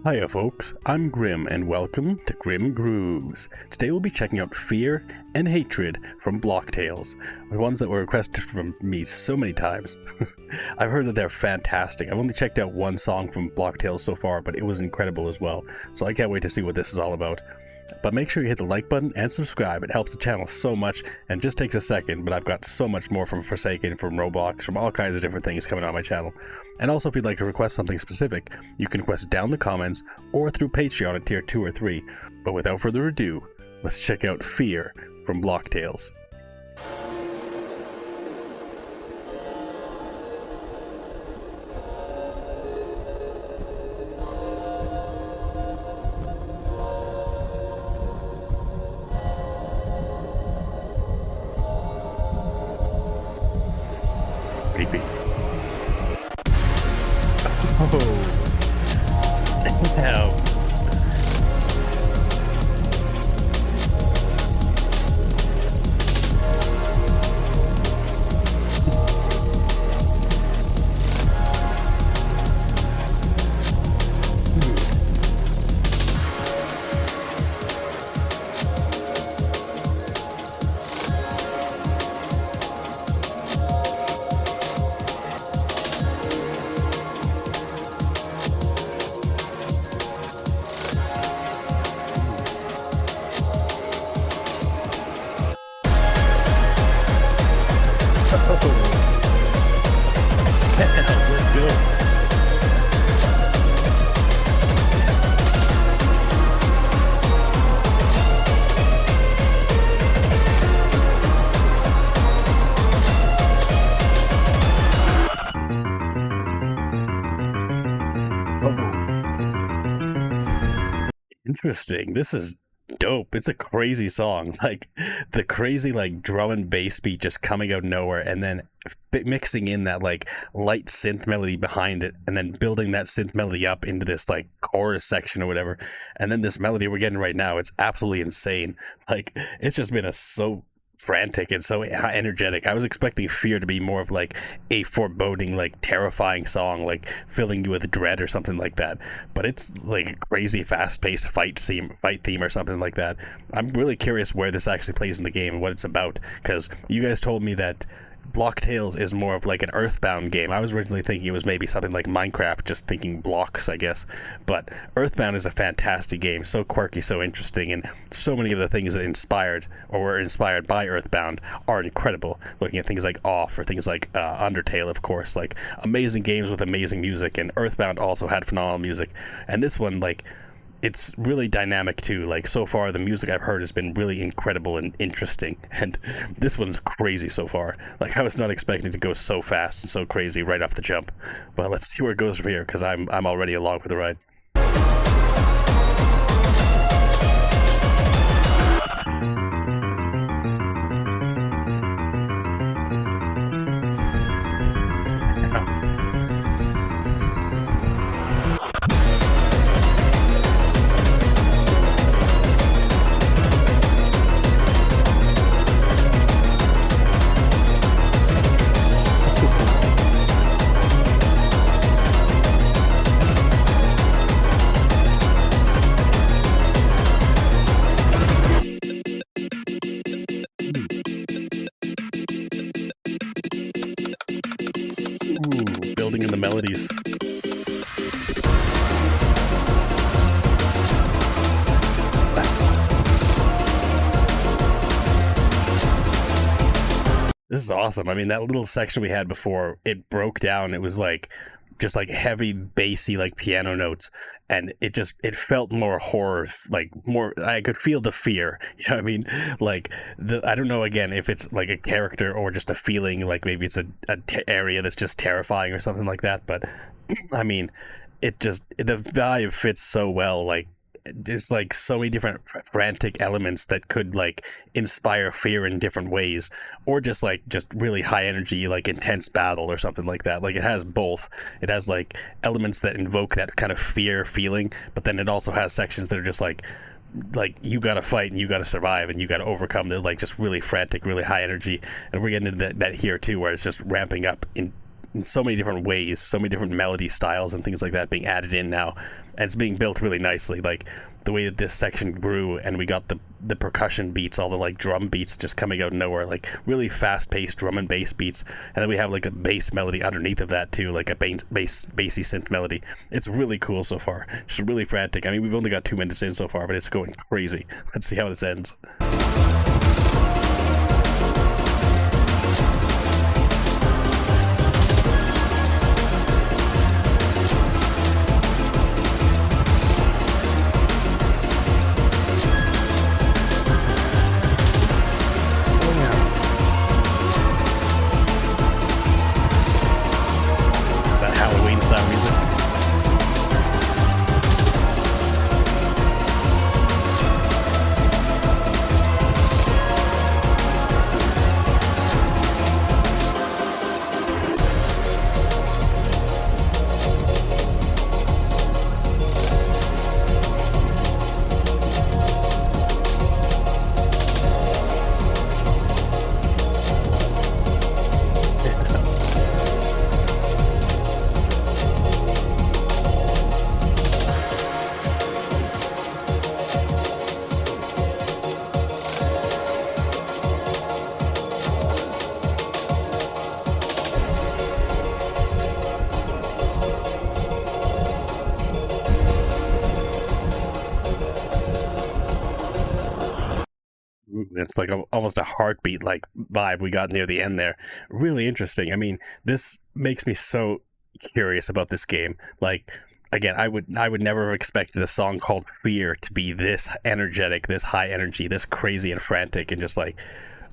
Hiya folks, I'm Grim and welcome to Grim Grooves. Today we'll be checking out Fear and Hatred from Block Tales, the ones that were requested from me so many times. I've heard that they're fantastic. I've only checked out one song from Block Tales so far, but it was incredible as well, so I can't wait to see what this is all about. But make sure you hit the like button and subscribe, it helps the channel so much and just takes a second, but I've got so much more from Forsaken, from Roblox, from all kinds of different things coming on my channel. And also if you'd like to request something specific, you can request down in the comments or through Patreon at tier 2 or 3. But without further ado, let's check out Fear from Block Tales. Creepy. Oh. Damn. Let's go. Interesting. This is dope. It's a crazy song. Like the crazy like drum and bass beat just coming out of nowhere and then mixing in that like light synth melody behind it and then building that synth melody up into this like chorus section or whatever, and then this melody we're getting right now, it's absolutely insane. Like it's just been so frantic and so energetic. I was expecting Fear to be more of like a foreboding, like terrifying song, like filling you with dread or something like that, but it's like a crazy fast-paced fight theme or something like that. I'm really curious where this actually plays in the game and what it's about, because you guys told me that Block Tales is more of like an Earthbound game. I was originally thinking it was maybe something like Minecraft, just thinking blocks, I guess. But Earthbound is a fantastic game, so quirky, so interesting, and so many of the things that inspired or were inspired by Earthbound are incredible. Looking at things like Off or things like Undertale, of course, like amazing games with amazing music, and Earthbound also had phenomenal music. And this one, like, it's really dynamic too. Like so far the music I've heard has been really incredible and interesting, and this one's crazy so far. Like I was not expecting it to go so fast and so crazy right off the jump, but let's see where it goes from here, because I'm already along for the ride. Building in the melodies. This is awesome. I mean, that little section we had before, it broke down. It was like just like heavy bassy like piano notes, and it felt more horror, like more, I could feel the fear, you know what I mean? Like I don't know again if it's like a character or just a feeling, like maybe it's a area that's just terrifying or something like that, but I mean the vibe fits so well. Like there's like so many different frantic elements that could like inspire fear in different ways, or just really high energy, like intense battle or something like that. Like it has both. It has like elements that invoke that kind of fear feeling, but then it also has sections that are just like you gotta fight and you gotta survive and you gotta overcome the like just really frantic, really high energy. And we're getting into that here too, where it's just ramping up in so many different ways, so many different melody styles and things like that being added in now. and it's being built really nicely. Like the way that this section grew, and we got the percussion beats, all the like drum beats just coming out of nowhere, like really fast paced drum and bass beats, and then we have like a bass melody underneath of that too, like a bassy synth melody. It's really cool so far. Just really frantic. I mean, we've only got 2 minutes in so far, but it's going crazy. Let's see how this ends. It's like almost a heartbeat like vibe we got near the end there. Really interesting. I mean, this makes me so curious about this game. Like, again, I would never have expected a song called Fear to be this energetic, this high energy, this crazy and frantic, and just like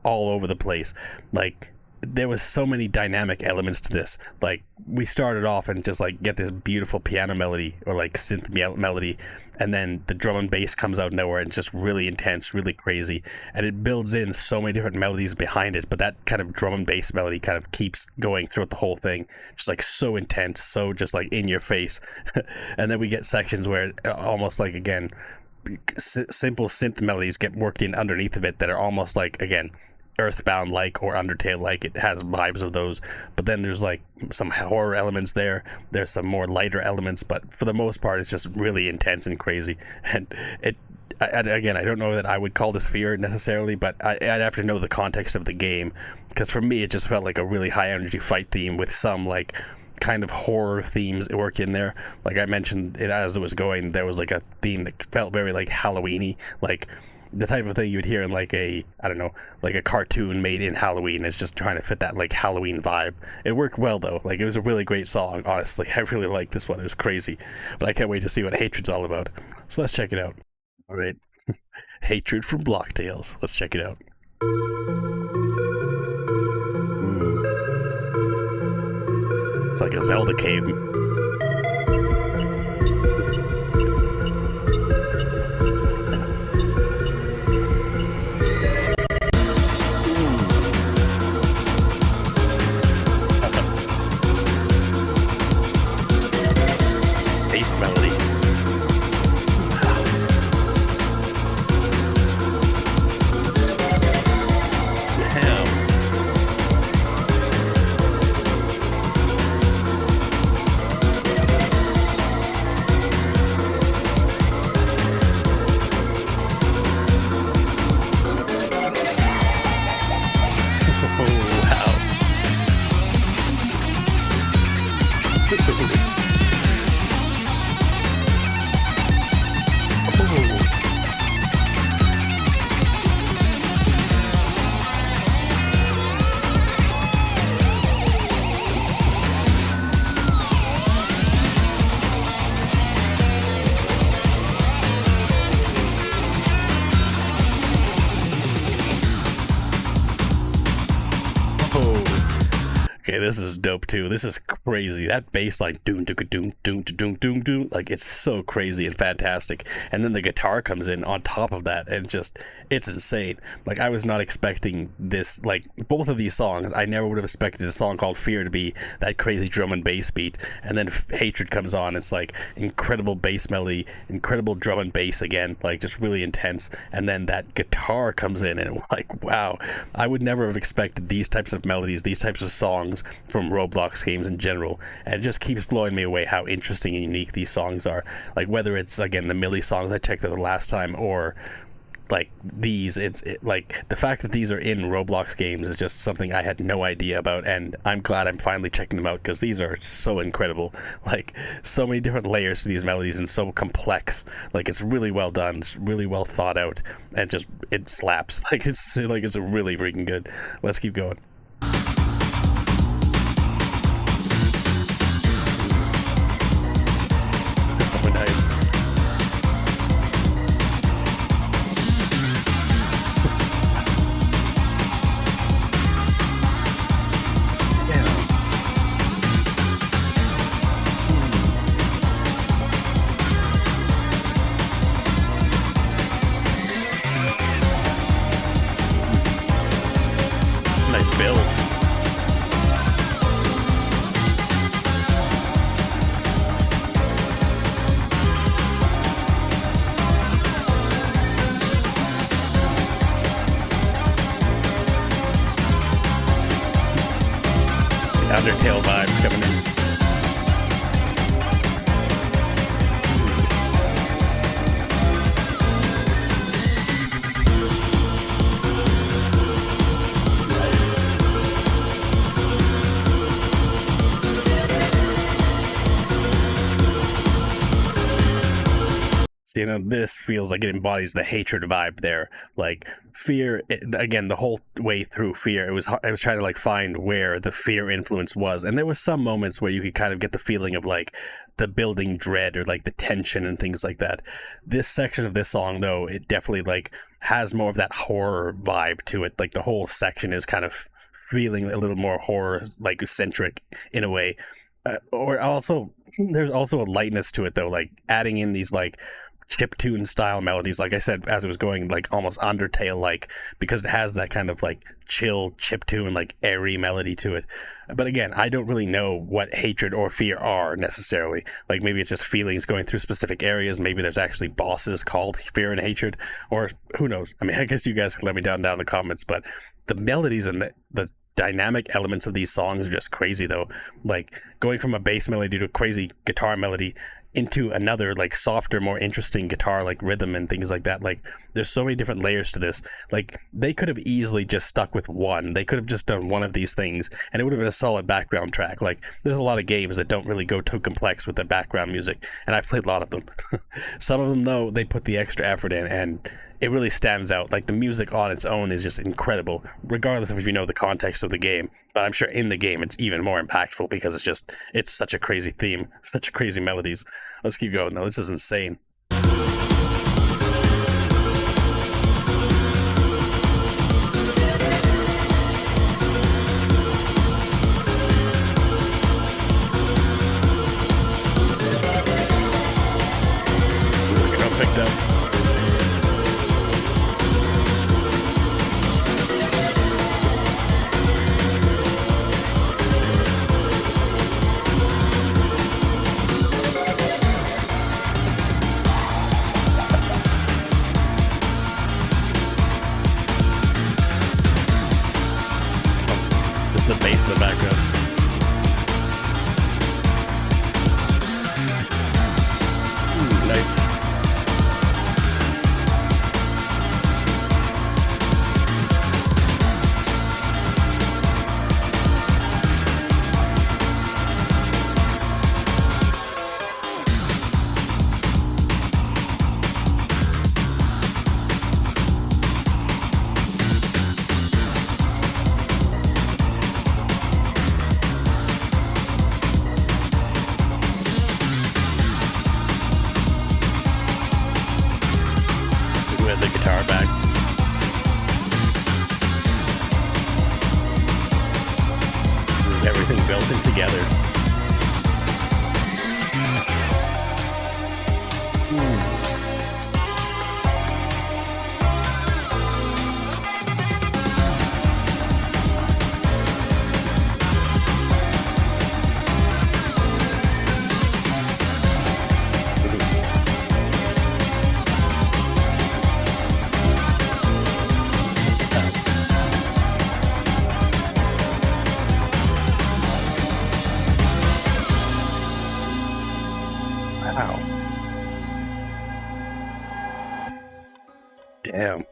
all over the place. Like, there was so many dynamic elements to this. Like, we started off and just like get this beautiful piano melody or like synth melody, and then the drum and bass comes out of nowhere and it's just really intense, really crazy, and it builds in so many different melodies behind it. But that kind of drum and bass melody kind of keeps going throughout the whole thing, just like so intense, so just like in your face. And then we get sections where almost like, again, simple synth melodies get worked in underneath of it that are almost like, again, Earthbound like or Undertale like. It has vibes of those, but then there's like some horror elements there's some more lighter elements, but for the most part it's just really intense and crazy. And again, I don't know that I would call this Fear necessarily, but I'd have to know the context of the game, because for me it just felt like a really high energy fight theme with some like kind of horror themes worked in there. Like I mentioned it as it was going, there was like a theme that felt very like Halloween-y, like the type of thing you would hear in like a, I don't know, like a cartoon made in Halloween. It's just trying to fit that like Halloween vibe. It worked well though. Like, it was a really great song, honestly. I really like this one. It was crazy. But I can't wait to see what Hatred's all about. So let's check it out. All right. Hatred from Block Tales. Let's check it out. It's like a Zelda cave. Bass melody. Okay, this is dope too. This is crazy. That bass line, doom, doom, doom, doom, doom, doom, doom, like, it's so crazy and fantastic. And then the guitar comes in on top of that, and just, it's insane. Like, I was not expecting this. Like, both of these songs, I never would have expected a song called Fear to be that crazy drum and bass beat. And then Hatred comes on. It's like incredible bass melody, incredible drum and bass again, like just really intense. And then that guitar comes in, and like, wow, I would never have expected these types of melodies, these types of songs from Roblox games in general, and it just keeps blowing me away how interesting and unique these songs are. Like whether it's again the Millie songs I checked out the last time, or like these, like the fact that these are in Roblox games is just something I had no idea about, and I'm glad I'm finally checking them out because these are so incredible. Like so many different layers to these melodies and so complex. Like it's really well done, it's really well thought out, and just it slaps. Like it's really freaking good. Let's keep going. Oh, nice. Nice build. It's the Undertale vibes coming in. So, this feels like it embodies the hatred vibe there. Like fear, again, the whole way through fear, I was trying to like find where the fear influence was, and there was some moments where you could kind of get the feeling of like the building dread or like the tension and things like that. This section of this song, though, it definitely like has more of that horror vibe to it. Like the whole section is kind of feeling a little more horror like centric in a way, or also there's also a lightness to it though, like adding in these like chiptune style melodies, like I said, as it was going, like almost Undertale like, because it has that kind of like chill chiptune, like airy melody to it. But again, I don't really know what hatred or fear are necessarily. Like maybe it's just feelings going through specific areas, maybe there's actually bosses called fear and hatred, or who knows. I mean, I guess you guys can let me down in the comments, but the melodies and the dynamic elements of these songs are just crazy though. Like going from a bass melody to a crazy guitar melody into another like softer, more interesting guitar like rhythm and things like that. Like there's so many different layers to this. Like they could have easily just stuck with one. They could have just done one of these things and it would have been a solid background track. Like there's a lot of games that don't really go too complex with the background music, and I've played a lot of them. Some of them though, they put the extra effort in and it really stands out. Like the music on its own is just incredible, regardless of if you know the context of the game. But I'm sure in the game it's even more impactful because it's such a crazy theme, such crazy melodies. Let's keep going though. This is insane. Drum picked up. The bass in the background. Ooh, nice. The guitar back. Everything built in together. Damn.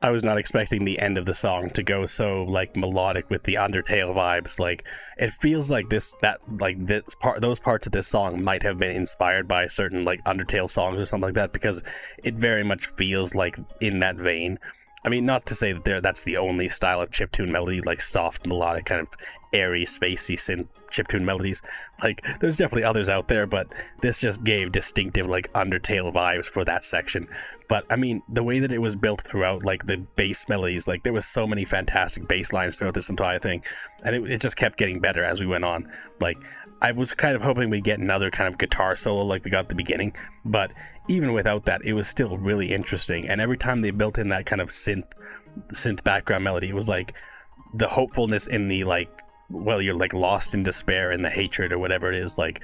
I was not expecting the end of the song to go so like melodic with the Undertale vibes. Like it feels like those parts of this song might have been inspired by certain like Undertale songs or something like that, because it very much feels like in that vein. I mean, not to say that that's the only style of chiptune melody, like soft, melodic, kind of airy, spacey synth chiptune melodies. Like, there's definitely others out there, but this just gave distinctive, like, Undertale vibes for that section. But, I mean, the way that it was built throughout, like, the bass melodies, like, there was so many fantastic bass lines throughout this entire thing, and it just kept getting better as we went on. Like, I was kind of hoping we'd get another kind of guitar solo like we got at the beginning, but even without that, it was still really interesting. And every time they built in that kind of synth background melody, it was like the hopefulness in the like, well, you're like lost in despair and the hatred or whatever it is. Like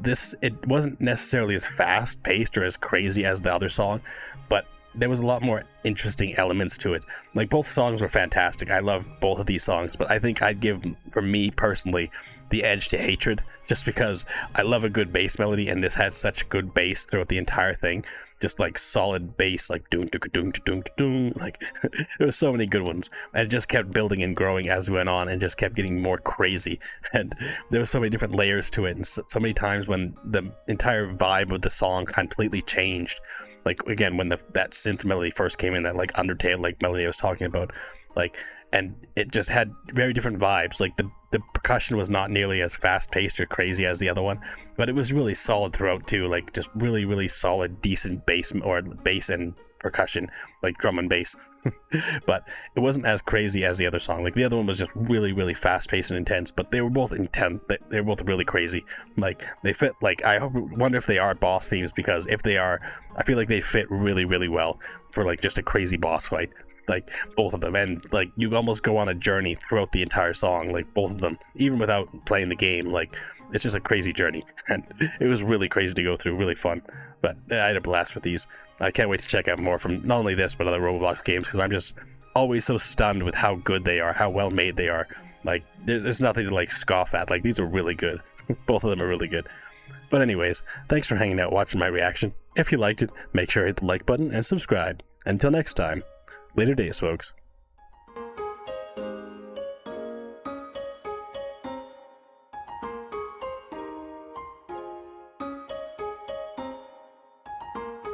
this, it wasn't necessarily as fast paced or as crazy as the other song, but there was a lot more interesting elements to it. Like both songs were fantastic. I love both of these songs, but I think I'd give, for me personally, the edge to Hatred, just because I love a good bass melody, and this had such good bass throughout the entire thing. Just like solid bass, like doom doom doom doom doom. Like there was so many good ones, and it just kept building and growing as we went on, and just kept getting more crazy. And there was so many different layers to it, and so many times when the entire vibe of the song completely changed. Like again, when that synth melody first came in, that like Undertale like melody I was talking about, like, and it just had very different vibes. Like the percussion was not nearly as fast paced or crazy as the other one, but it was really solid throughout too. Like just really, really solid, decent bass and percussion, like drum and bass. But it wasn't as crazy as the other song. Like the other one was just really, really fast paced and intense, but they were both intense. They were both really crazy. Like they fit. Like wonder if they are boss themes, because if they are, I feel like they fit really, really well for like just a crazy boss fight. Like both of them, and like you almost go on a journey throughout the entire song, like both of them, even without playing the game. Like it's just a crazy journey, and it was really crazy to go through, really fun. But I had a blast with these. I can't wait to check out more from not only this but other Roblox games, because I'm just always so stunned with how good they are, how well made they are. Like there's nothing to like scoff at. Like these are really good. Both of them are really good. But anyways, thanks for hanging out watching my reaction. If you liked it, make sure to hit the like button and subscribe. Until next time, later days, folks.